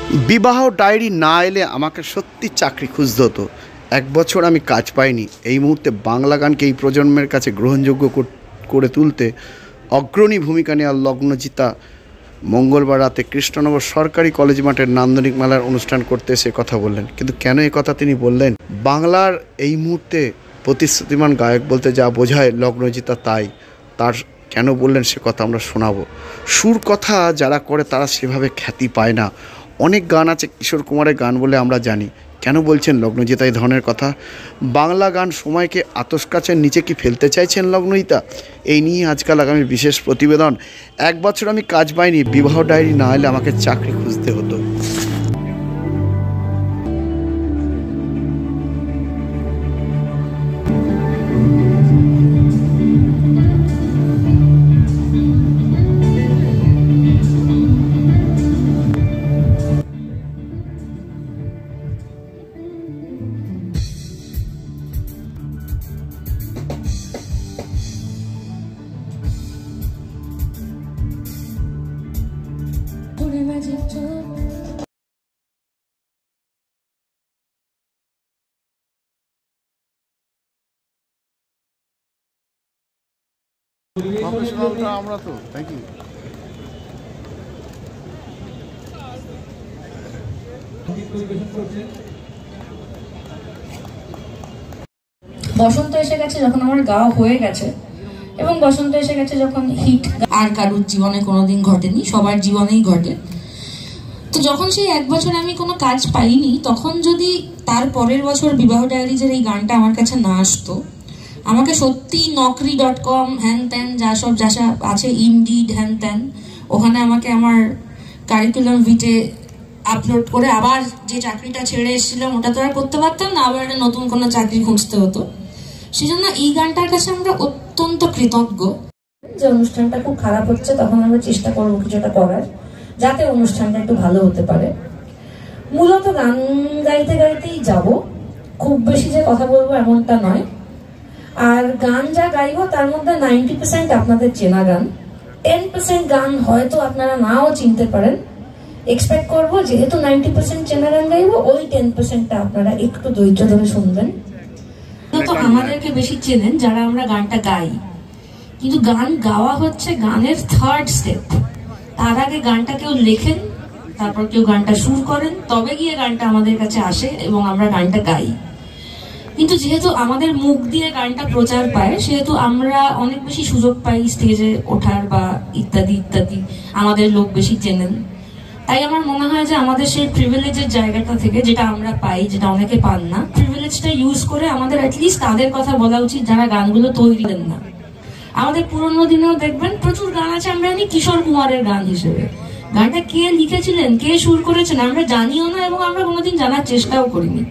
বিবাহ ডায়েরি না এলে আমাকে সত্যি চাকরি খুঁজতে হতো। 1 বছর আমি কাজ পাইনি। এই মুহূর্তে বাংলা গানকে এই প্রজন্মের কাছে গ্রহণযোগ্য করে তুলতে অগ্রণী ভূমিকা নেওয়া লগ্নজিতা মঙ্গলবার রাতে কৃষ্ণনগর সরকারি কলেজ মাঠের নান্দনিক মেলার অনুষ্ঠান করতে এসে কথা বললেন। কিন্তু কেন এই কথা তিনি বললেন? বাংলার এই মুহূর্তে প্রতিশ্রুতিমান গায়ক বলতে যা বোঝায় লগ্নজিতা তাই। তার কেন বললেন সে কথা আমরা শোনাবো। সুর কথা যারা করে তারা সেভাবে খ্যাতি পায় না। অনেক গান আছে কিশোর কুমারের গান বলে আমরা জানি। কেন বলছেন লগ্নজিতা এই ধরনের কথা? বাংলা গান সময়কে আতশকাচের নিচে কি ফেলতে চাইছেন লগ্নজিতা? এই নিয়ে আজকাল আগামী বিশেষ প্রতিবেদন। 1 বছর আমি কাজ পাইনি, বিবাহ ডায়েরি না এলে আমাকে চাকরি খুঁজতে হতো। আমরা তো থ্যাংক ইউ। বসন্ত এসে গেছে যখন আমার গাওয়া হয়ে গেছে, এবং বসন্ত এসে গেছে যখন হিট আর কারুর জীবনে কোনোদিন ঘটেনি, সবার জীবনেই ঘটে। তো যখন সেই 1 বছর আমি কোনো কাজ পাইনি, তখন যদি তার পরের বছর বিবাহ ডায়েরিজের এই গানটা আমার কাছে না আসতো, আমাকে সত্যি naukri.com হ্যান ত্যান যা আছে, ইনডিড হ্যান ত্যান, ওখানে আমাকে আমার কারিকুলাম ভিটে আপলোড করে আবার যে চাকরিটা ছেড়ে এসেছিলাম ওটা তো আর করতে পারতাম না, আবার একটা নতুন কোনো চাকরি খুঁজতে হতো। সেজন্য এই গানটার কাছে আমরা অত্যন্ত কৃতজ্ঞ। যে অনুষ্ঠানটা খুব খারাপ হচ্ছে, তখন আমরা চেষ্টা করবো কিছুটা করার, যাতে অনুষ্ঠানটা একটু ভালো হতে পারে। মূলত গান গাইতে গাইতেই যাব, খুব বেশি যে কথা বলবো এমনটা নয়। আর গান যা গাইবো তার মধ্যে 90% আপনাদের চেনা গান, 10% গান হয়তো আপনারা নাও চিনতে পারেন। এক্সপেক্ট করবো যেহেতু 90% চেনা গান গাইবো, ওই 10%টা আপনারা একটু ধৈর্য ধরে শুনবেন। তো আমাদেরকে বেশি চেনেন যারা আমরা গানটা গাই, কিন্তু গান গাওয়া হচ্ছে গানের 3rd স্টেপ। তার আগে গানটা কেউ লেখেন, তারপর কেউ গানটা সুর করেন, তবে গিয়ে গানটা আমাদের কাছে আসে এবং আমরা গানটা গাই। কিন্তু যেহেতু আমাদের মুখ দিয়ে গানটা প্রচার পায়, সেহেতু আমরা অনেক বেশি সুযোগ পাই স্টেজে ওঠার বা ইত্যাদি ইত্যাদি, আমাদের লোক বেশি চেনেন। তাই আমার মনে হয় যে আমাদের সেই প্রিভিলেজের জায়গাটা থেকে যেটা আমরা পাই, যেটা অনেকে পান না, প্রিভিলেজটা ইউজ করে আমাদের অ্যাটলিস্ট তাদের কথা বলা উচিত যারা গানগুলো তৈরি দেন না। আমাদের পুরোনো দিনেও দেখবেন প্রচুর গান আছে আমরা জানি কিশোর কুমারের গান হিসেবে। গানটা কে লিখেছিলেন, কে সুর করেছেন আমরা জানিও না, এবং আমরা কোনোদিন জানার চেষ্টাও করিনি।